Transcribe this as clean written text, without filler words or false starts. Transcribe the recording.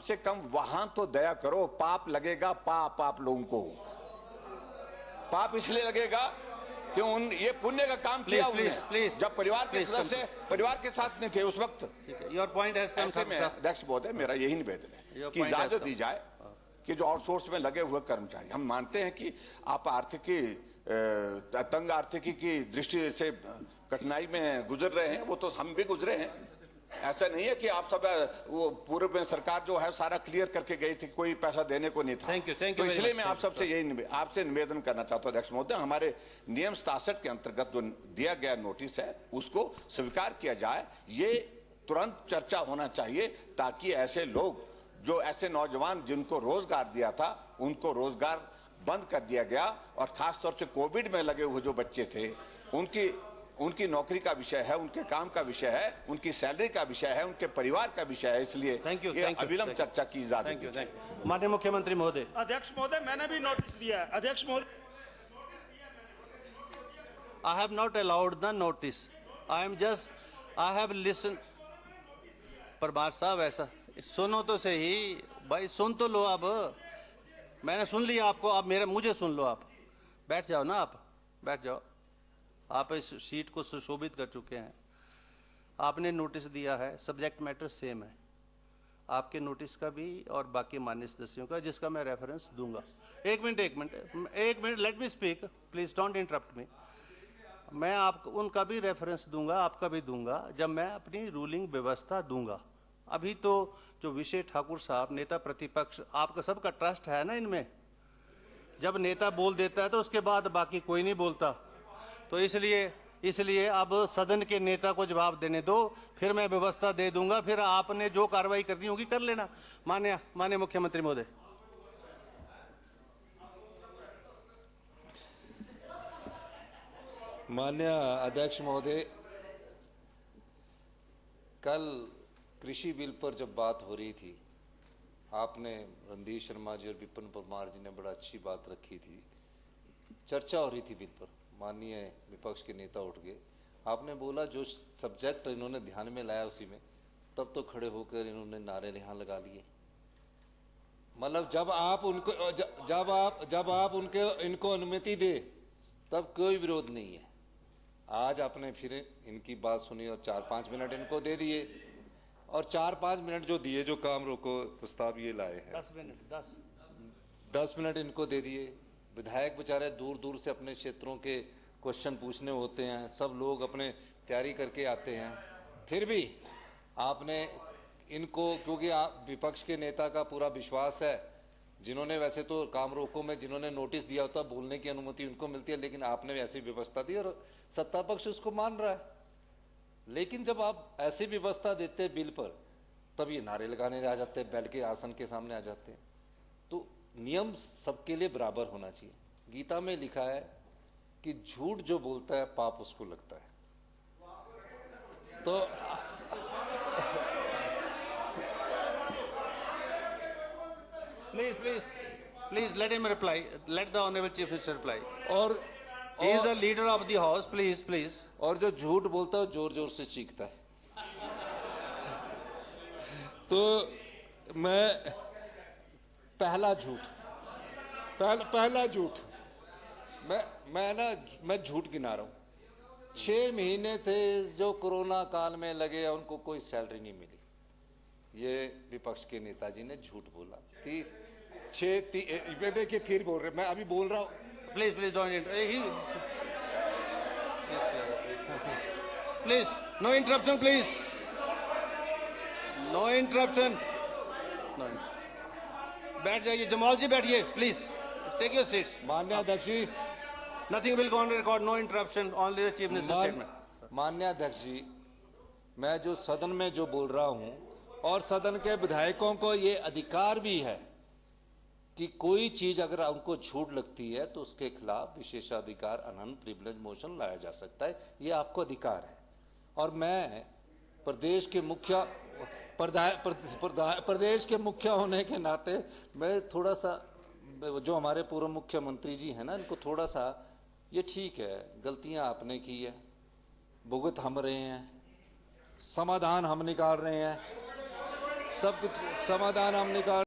से कम वहां तो दया करो। पाप लगेगा, पाप आप लोगों को पाप इसलिए लगेगा कि ये पुण्य का काम किया उन्होंने जब परिवार के सदस्य परिवार के साथ नहीं थे उस वक्त। Your point has come. ऐसे में अध्यक्ष महोदय, मेरा यही निवेदन है कि इजाजत दी जाए कि जो आउटसोर्स में लगे हुए कर्मचारी, हम मानते हैं कि आप आर्थिकी तंग आर्थिकी की दृष्टि से कठिनाई में गुजर रहे हैं, वो तो हम भी गुजरे हैं। ऐसा नहीं है कि आप सब वो पूर्व में सरकार जो है सारा क्लियर करके गई थी, कोई पैसा देने को नहीं था। थैंक यू तो इसलिए मैं आप सबसे यही आपसे निवेदन करना चाहता हूं अध्यक्ष महोदय, हमारे नियम 67 के अंतर्गत जो दिया गया नोटिस है उसको स्वीकार किया जाए। ये तुरंत चर्चा होना चाहिए ताकि ऐसे लोग जो ऐसे नौजवान जिनको रोजगार दिया था उनको रोजगार बंद कर दिया गया, और खासतौर से कोविड में लगे हुए जो बच्चे थे उनकी नौकरी का विषय है, उनके काम का विषय है, उनकी सैलरी का विषय है, उनके परिवार का विषय है। इसलिए अविलंब चर्चा की इजाजत दीजिए। माननीय मुख्यमंत्री महोदय। अध्यक्ष महोदय, मैंने भी नोटिस दिया है। अध्यक्ष महोदय, I have not allowed the notice, I have listen. Parmar साहब ऐसा सुनो तो सही भाई, सुन तो लो। अब मैंने सुन लिया आपको, अब मुझे सुन लो। आप बैठ जाओ ना, आप बैठ जाओ। आप इस सीट को सुशोभित कर चुके हैं। आपने नोटिस दिया है, सब्जेक्ट मैटर सेम है आपके नोटिस का भी और बाकी माननीय सदस्यों का, जिसका मैं रेफरेंस दूंगा। एक minute, let me speak, please don't interrupt मी। मैं आपको उनका भी रेफरेंस दूंगा, आपका भी दूंगा, जब मैं अपनी रूलिंग व्यवस्था दूंगा। अभी तो जो विषय ठाकुर साहब नेता प्रतिपक्ष, आपका सबका ट्रस्ट है ना इनमें। जब नेता बोल देता है तो उसके बाद बाकी कोई नहीं बोलता, तो इसलिए अब सदन के नेता को जवाब देने दो, फिर मैं व्यवस्था दे दूंगा, फिर आपने जो कार्रवाई करनी होगी कर लेना। माननीय मुख्यमंत्री महोदय। माननीय अध्यक्ष महोदय, कल कृषि बिल पर जब बात हो रही थी, आपने रणधीर शर्मा जी और विपिन परमार जी ने बड़ा अच्छी बात रखी थी। चर्चा हो रही थी बिल पर, माननीय विपक्ष के नेता उठ गए, आपने बोला जो सब्जेक्ट इन्होंने ध्यान में लाया उसी में, तब तो खड़े होकर इन्होंने नारे यहाँ लगा लिए। मतलब जब आप इनको अनुमति दे तब कोई विरोध नहीं है। आज आपने फिर इनकी बात सुनी और 4-5 मिनट इनको दे दिए, और 4-5 मिनट जो दिए, जो काम रोको प्रस्ताव ये लाए हैं, 10 मिनट इनको दे दिए। विधायक बेचारे दूर दूर से अपने क्षेत्रों के क्वेश्चन पूछने होते हैं, सब लोग अपने तैयारी करके आते हैं, फिर भी आपने इनको, क्योंकि आप विपक्ष के नेता का पूरा विश्वास है, जिन्होंने वैसे तो काम रोको में जिन्होंने नोटिस दिया होता बोलने की अनुमति उनको मिलती है, लेकिन आपने ऐसी व्यवस्था दी और सत्ता पक्ष उसको मान रहा है। लेकिन जब आप ऐसी व्यवस्था देते बिल पर, तब ये नारे लगाने आ जाते हैं, बैल के आसन के सामने आ जाते हैं। तो नियम सबके लिए बराबर होना चाहिए। गीता में लिखा है कि झूठ जो बोलता है पाप उसको लगता है। तो please let him reply, let the honorable chief minister reply. और he is the leader of the house, please. और जो झूठ बोलता है जोर जोर से चीखता है। तो मैं पहला झूठ मैं झूठ गिना रहा हूं। 6 महीने थे जो कोरोना काल में लगे, उनको कोई सैलरी नहीं मिली। ये विपक्ष के नेताजी ने झूठ बोला। देखिए फिर बोल रहे, मैं अभी बोल रहा हूं। Please don't interrupt. Please, no interruption, please. No interruption. No. बैठ जाइए, जमाल जी बैठिए, please. Take your seats. माननीय अध्यक्ष जी, Nothing will go on record. No interruption. Only the chief minister's statement. माननीय अध्यक्ष जी, मैं जो सदन में जो बोल रहा हूं, और सदन के विधायकों को ये अधिकार भी है कि कोई चीज अगर उनको झूठ लगती है तो उसके खिलाफ विशेषाधिकार अनंत प्रिविलेज मोशन लाया जा सकता है। ये आपको अधिकार है। और मैं प्रदेश के मुखिया होने के नाते मैं थोड़ा सा, जो हमारे पूर्व मुख्यमंत्री जी हैं ना, इनको थोड़ा सा, ये ठीक है गलतियां आपने की है, भुगत हम रहे हैं, समाधान हम निकाल रहे हैं, सब कुछ समाधान हम निकाल